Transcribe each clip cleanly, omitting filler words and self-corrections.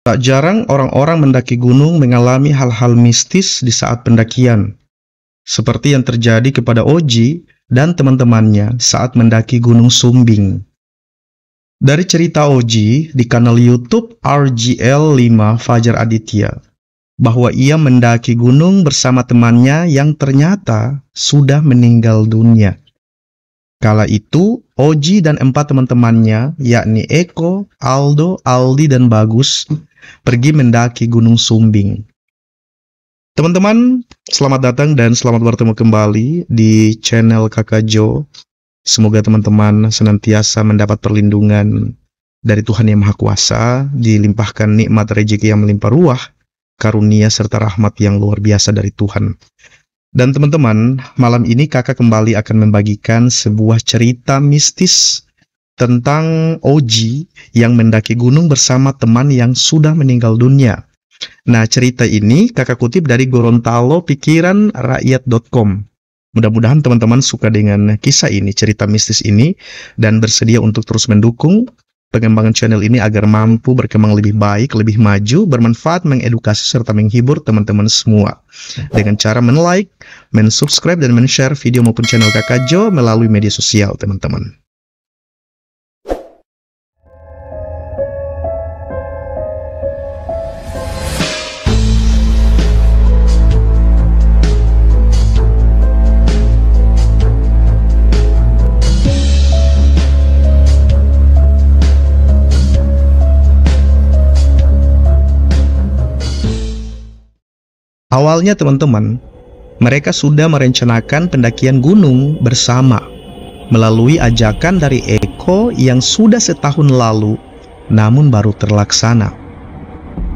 Tak jarang orang-orang mendaki gunung mengalami hal-hal mistis di saat pendakian, seperti yang terjadi kepada Oji dan teman-temannya saat mendaki Gunung Sumbing. Dari cerita Oji di kanal YouTube RGL 5 Fajar Aditya, bahwa ia mendaki gunung bersama temannya yang ternyata sudah meninggal dunia. Kala itu, Oji dan 4 teman-temannya, yakni Eko, Aldo, Aldi, dan Bagus, pergi mendaki Gunung Sumbing. Teman-teman, selamat datang dan selamat bertemu kembali di channel Kakak Jo. Semoga teman-teman senantiasa mendapat perlindungan dari Tuhan Yang Maha Kuasa, dilimpahkan nikmat rezeki yang melimpah ruah, karunia serta rahmat yang luar biasa dari Tuhan. Dan teman-teman, malam ini kakak kembali akan membagikan sebuah cerita mistis tentang Oji yang mendaki gunung bersama teman yang sudah meninggal dunia. Nah, cerita ini kakak kutip dari gorontalopikiranrakyat.com. Mudah-mudahan teman-teman suka dengan kisah ini, cerita mistis ini, dan bersedia untuk terus mendukung pengembangan channel ini agar mampu berkembang lebih baik, lebih maju, bermanfaat, mengedukasi, serta menghibur teman-teman semua. Dengan cara men-like, men-subscribe, dan men-share video maupun channel Kakak Jo melalui media sosial, teman-teman. Awalnya teman-teman, mereka sudah merencanakan pendakian gunung bersama melalui ajakan dari Eko yang sudah setahun lalu namun baru terlaksana.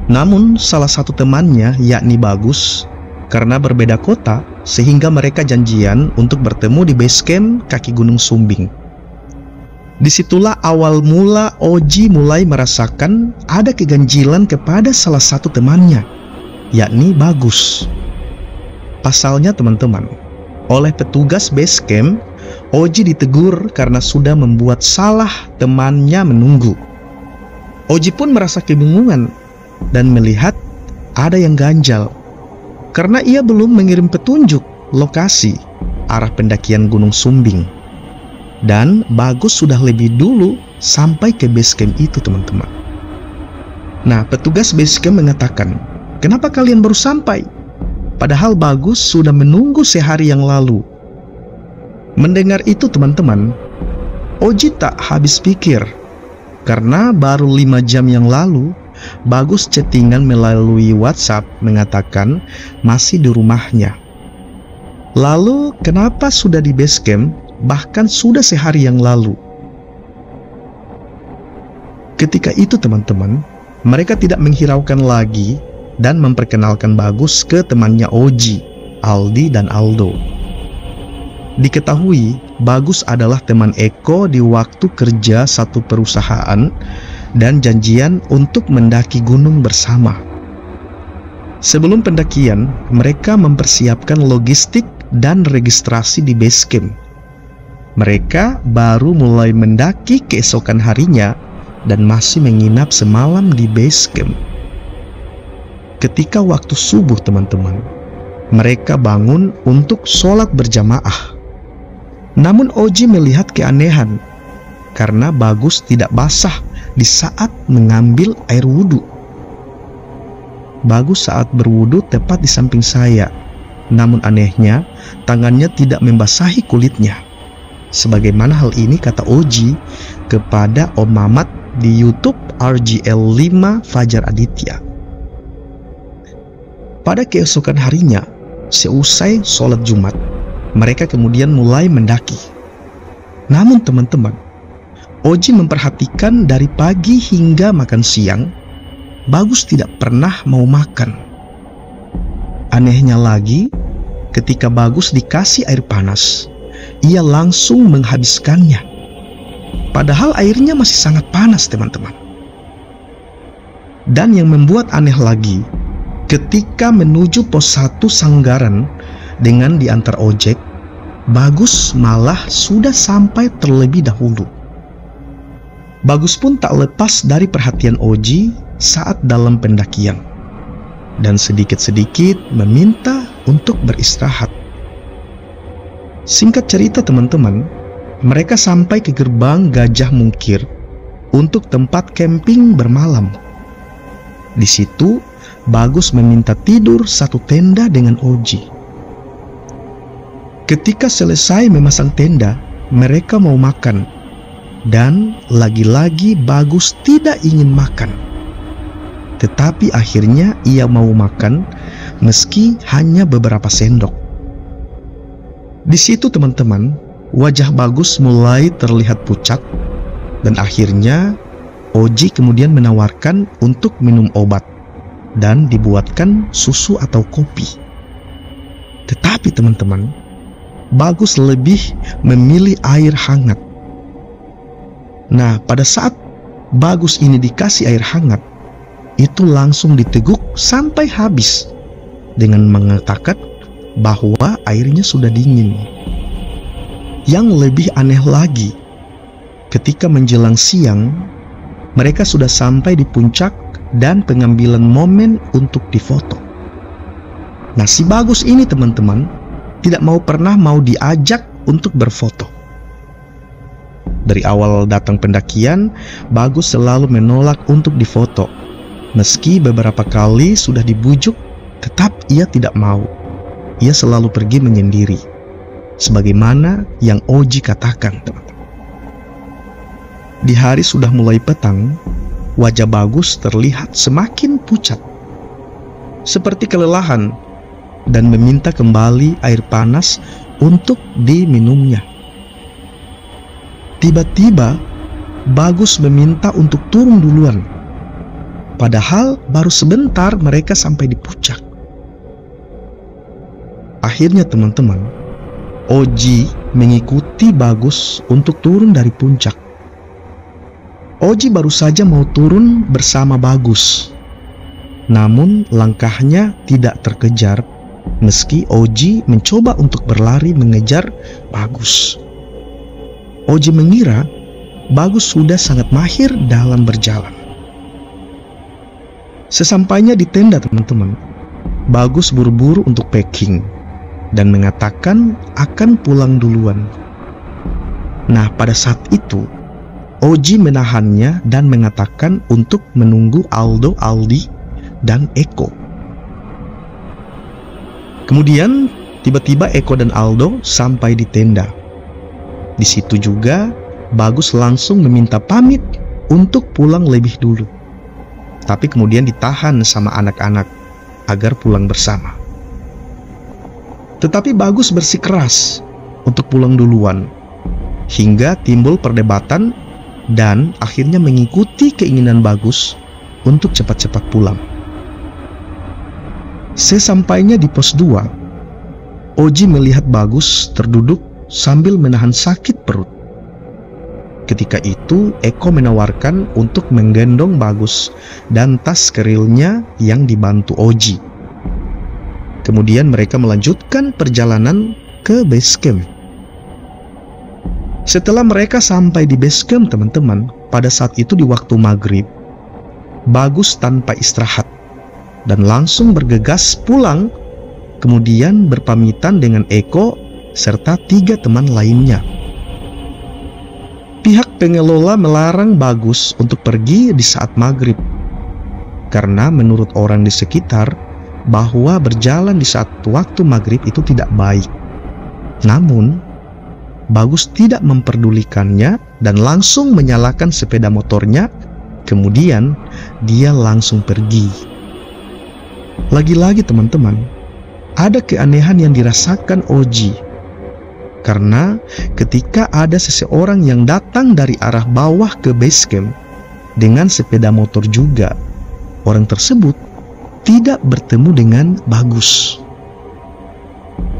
Namun salah satu temannya, yakni Bagus, karena berbeda kota sehingga mereka janjian untuk bertemu di base camp kaki Gunung Sumbing. Disitulah awal mula Oji mulai merasakan ada keganjilan kepada salah satu temannya, yakni Bagus. Pasalnya teman-teman, oleh petugas base camp, Oji ditegur karena sudah membuat salah temannya menunggu. Oji pun merasa kebingungan dan melihat ada yang ganjal, karena ia belum mengirim petunjuk lokasi arah pendakian Gunung Sumbing. Dan Bagus sudah lebih dulu sampai ke base camp itu, teman-teman. Nah, petugas base camp mengatakan, "Kenapa kalian baru sampai? Padahal Bagus sudah menunggu sehari yang lalu." Mendengar itu teman-teman, Oji tak habis pikir, karena baru 5 jam yang lalu Bagus chattingan melalui WhatsApp mengatakan masih di rumahnya. Lalu kenapa sudah di base camp bahkan sudah sehari yang lalu? Ketika itu teman-teman, mereka tidak menghiraukan lagi dan memperkenalkan Bagus ke temannya Oji, Aldi, dan Aldo. Diketahui Bagus adalah teman Eko di waktu kerja satu perusahaan dan janjian untuk mendaki gunung bersama. Sebelum pendakian, mereka mempersiapkan logistik dan registrasi di base camp. Mereka baru mulai mendaki keesokan harinya dan masih menginap semalam di base camp. Ketika waktu subuh teman-teman, mereka bangun untuk sholat berjamaah. Namun Oji melihat keanehan karena Bagus tidak basah di saat mengambil air wudhu. Bagus saat berwudhu tepat di samping saya, namun anehnya tangannya tidak membasahi kulitnya. Sebagaimana hal ini kata Oji kepada Om Mamat di YouTube RGL 5 Fajar Aditya. Pada keesokan harinya, seusai sholat Jumat, mereka kemudian mulai mendaki. Namun teman-teman, Oji memperhatikan dari pagi hingga makan siang, Bagus tidak pernah mau makan. Anehnya lagi, ketika Bagus dikasih air panas, ia langsung menghabiskannya. Padahal airnya masih sangat panas teman-teman. Dan yang membuat aneh lagi, ketika menuju pos 1 Sanggaran dengan diantar ojek, Bagus malah sudah sampai terlebih dahulu. Bagus pun tak lepas dari perhatian Oji saat dalam pendakian, dan sedikit-sedikit meminta untuk beristirahat. Singkat cerita teman-teman, mereka sampai ke gerbang Gajah Mungkir untuk tempat camping bermalam. Di situ, Bagus meminta tidur satu tenda dengan Oji. Ketika selesai memasang tenda, mereka mau makan. Dan lagi-lagi Bagus tidak ingin makan. Tetapi akhirnya ia mau makan meski hanya beberapa sendok. Di situ teman-teman, wajah Bagus mulai terlihat pucat. Dan akhirnya Oji kemudian menawarkan untuk minum obat dan dibuatkan susu atau kopi. Tetapi teman-teman, Bagus lebih memilih air hangat. Nah, pada saat Bagus ini dikasih air hangat, itu langsung diteguk sampai habis dengan mengatakan bahwa airnya sudah dingin. Yang lebih aneh lagi, ketika menjelang siang, mereka sudah sampai di puncak dan pengambilan momen untuk difoto. Nah, si Bagus ini teman-teman tidak pernah mau diajak untuk berfoto. Dari awal datang pendakian, Bagus selalu menolak untuk difoto. Meski beberapa kali sudah dibujuk, tetap ia tidak mau. Ia selalu pergi menyendiri, sebagaimana yang Oji katakan, teman-teman. Di hari sudah mulai petang, wajah Bagus terlihat semakin pucat, seperti kelelahan, dan meminta kembali air panas untuk diminumnya. Tiba-tiba, Bagus meminta untuk turun duluan. Padahal baru sebentar mereka sampai di puncak. Akhirnya teman-teman, Oji mengikuti Bagus untuk turun dari puncak. Oji baru saja mau turun bersama Bagus. Namun langkahnya tidak terkejar meski Oji mencoba untuk berlari mengejar Bagus. Oji mengira Bagus sudah sangat mahir dalam berjalan. Sesampainya di tenda teman-teman, Bagus buru-buru untuk packing dan mengatakan akan pulang duluan. Nah, pada saat itu Oji menahannya dan mengatakan untuk menunggu Aldo, Aldi, dan Eko. Kemudian tiba-tiba Eko dan Aldo sampai di tenda. Di situ juga Bagus langsung meminta pamit untuk pulang lebih dulu. Tapi kemudian ditahan sama anak-anak agar pulang bersama. Tetapi Bagus bersikeras untuk pulang duluan, hingga timbul perdebatan dan akhirnya mengikuti keinginan Bagus untuk cepat-cepat pulang. Sesampainya di pos 2, Oji melihat Bagus terduduk sambil menahan sakit perut. Ketika itu Eko menawarkan untuk menggendong Bagus dan tas kerilnya yang dibantu Oji. Kemudian mereka melanjutkan perjalanan ke base camp. Setelah mereka sampai di base camp teman-teman, pada saat itu di waktu maghrib, Bagus tanpa istirahat dan langsung bergegas pulang, kemudian berpamitan dengan Eko serta 3 teman lainnya. Pihak pengelola melarang Bagus untuk pergi di saat maghrib, karena menurut orang di sekitar bahwa berjalan di saat waktu maghrib itu tidak baik. Namun Bagus tidak memperdulikannya dan langsung menyalakan sepeda motornya. Kemudian dia langsung pergi. Lagi-lagi teman-teman, ada keanehan yang dirasakan Oji. Karena ketika ada seseorang yang datang dari arah bawah ke base camp dengan sepeda motor juga, orang tersebut tidak bertemu dengan Bagus.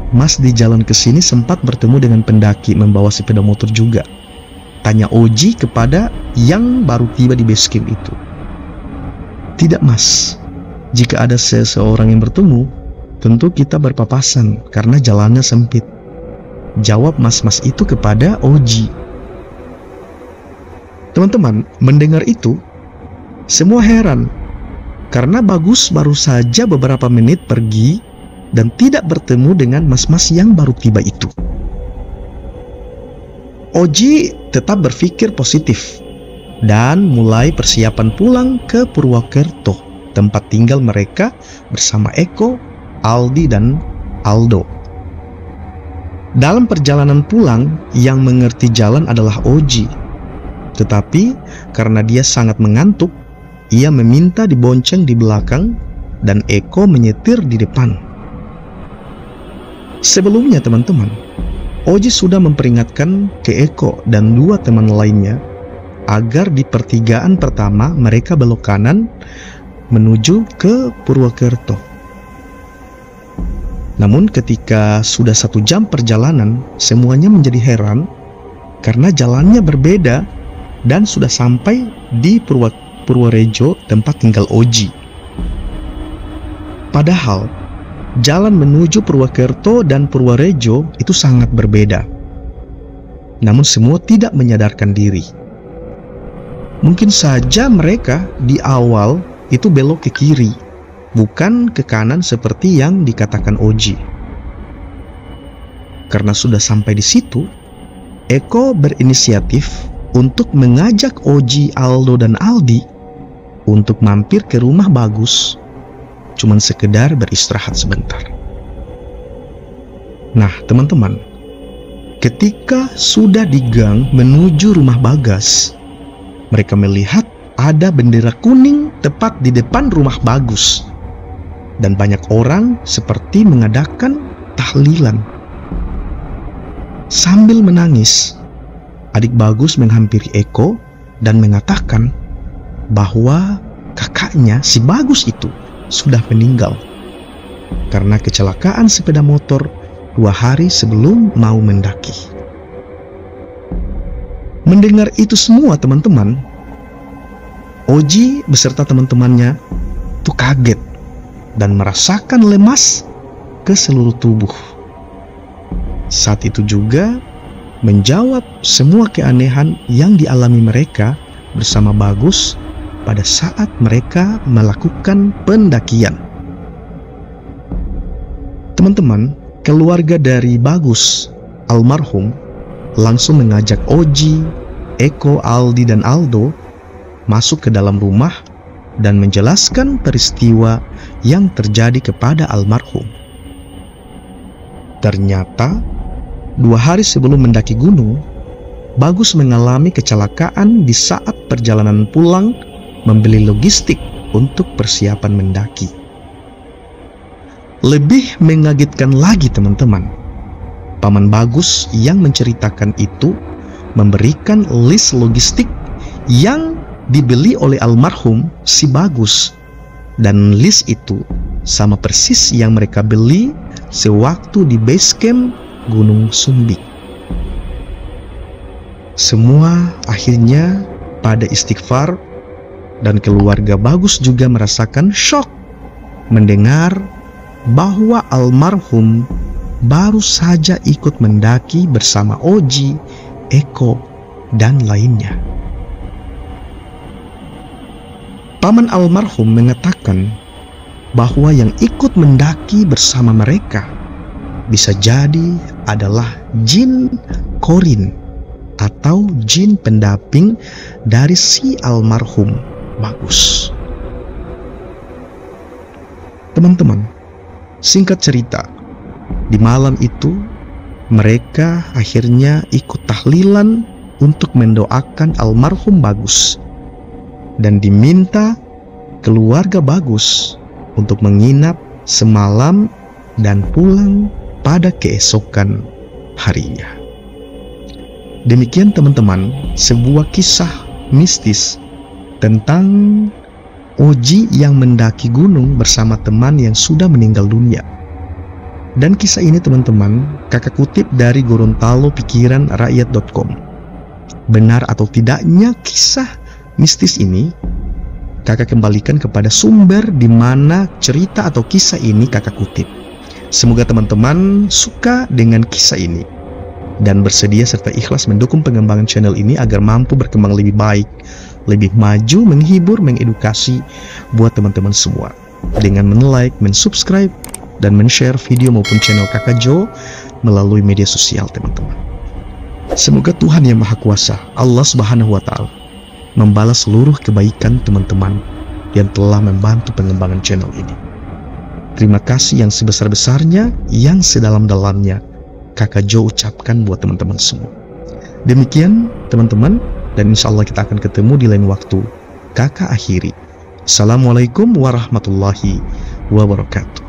Mas di jalan ke sini sempat bertemu dengan pendaki membawa sepeda motor juga, tanya Oji kepada yang baru tiba di base camp itu. Tidak mas, jika ada seseorang yang bertemu, tentu kita berpapasan karena jalannya sempit, jawab mas-mas itu kepada Oji. Teman-teman, mendengar itu, semua heran karena Bagus baru saja beberapa menit pergi dan tidak bertemu dengan mas-mas yang baru tiba itu. Oji tetap berpikir positif dan mulai persiapan pulang ke Purwokerto, tempat tinggal mereka bersama Eko, Aldi, dan Aldo. Dalam perjalanan pulang, yang mengerti jalan adalah Oji. Tetapi karena dia sangat mengantuk, ia meminta dibonceng di belakang dan Eko menyetir di depan. Sebelumnya teman-teman, Oji sudah memperingatkan ke Eko dan dua teman lainnya agar di pertigaan pertama mereka belok kanan menuju ke Purwokerto. Namun ketika sudah 1 jam perjalanan, semuanya menjadi heran karena jalannya berbeda dan sudah sampai di Purworejo, tempat tinggal Oji. Padahal jalan menuju Purwokerto dan Purworejo itu sangat berbeda. Namun semua tidak menyadarkan diri. Mungkin saja mereka di awal itu belok ke kiri, bukan ke kanan seperti yang dikatakan Oji. Karena sudah sampai di situ, Eko berinisiatif untuk mengajak Oji, Aldo, dan Aldi untuk mampir ke rumah Bagus, cuman sekedar beristirahat sebentar. Nah, teman-teman, ketika sudah di gang menuju rumah Bagas, mereka melihat ada bendera kuning tepat di depan rumah Bagus. Dan banyak orang seperti mengadakan tahlilan. Sambil menangis, adik Bagus menghampiri Eko dan mengatakan bahwa kakaknya si Bagus itu sudah meninggal karena kecelakaan sepeda motor 2 hari sebelum mau mendaki. Mendengar itu semua teman-teman, Oji beserta teman-temannya tuh kaget dan merasakan lemas ke seluruh tubuh. Saat itu juga menjawab semua keanehan yang dialami mereka bersama Bagus pada saat mereka melakukan pendakian. Teman-teman, keluarga dari Bagus almarhum langsung mengajak Oji, Eko, Aldi, dan Aldo masuk ke dalam rumah dan menjelaskan peristiwa yang terjadi kepada almarhum. Ternyata 2 hari sebelum mendaki gunung, Bagus mengalami kecelakaan di saat perjalanan pulang membeli logistik untuk persiapan mendaki. Lebih mengagetkan lagi teman-teman, paman Bagus yang menceritakan itu memberikan list logistik yang dibeli oleh almarhum si Bagus, dan list itu sama persis yang mereka beli sewaktu di base camp Gunung Sumbing. Semua akhirnya pada istighfar, dan keluarga Bagus juga merasakan shock mendengar bahwa almarhum baru saja ikut mendaki bersama Oji, Eko, dan lainnya. Paman almarhum mengatakan bahwa yang ikut mendaki bersama mereka bisa jadi adalah jin Korin atau jin pendamping dari si almarhum Bagus. Teman-teman, singkat cerita, di malam itu mereka akhirnya ikut tahlilan untuk mendoakan almarhum Bagus dan diminta keluarga Bagus untuk menginap semalam dan pulang pada keesokan harinya. Demikian teman-teman, sebuah kisah mistis tentang Oji yang mendaki gunung bersama teman yang sudah meninggal dunia. Dan kisah ini teman-teman, kakak kutip dari GorontaloPikiranRakyat.com. Benar atau tidaknya kisah mistis ini, kakak kembalikan kepada sumber di mana cerita atau kisah ini kakak kutip. Semoga teman-teman suka dengan kisah ini dan bersedia serta ikhlas mendukung pengembangan channel ini agar mampu berkembang lebih baik lebih maju, menghibur, mengedukasi buat teman-teman semua. Dengan men-like, men-subscribe, dan men-share video maupun channel Kakak Jo melalui media sosial teman-teman. Semoga Tuhan Yang Maha Kuasa, Allah Subhanahu wa Ta'ala, membalas seluruh kebaikan teman-teman yang telah membantu pengembangan channel ini. Terima kasih yang sebesar-besarnya, yang sedalam-dalamnya Kakak Jo ucapkan buat teman-teman semua. Demikian teman-teman, dan insya Allah kita akan ketemu di lain waktu. Kakak akhiri. Assalamualaikum warahmatullahi wabarakatuh.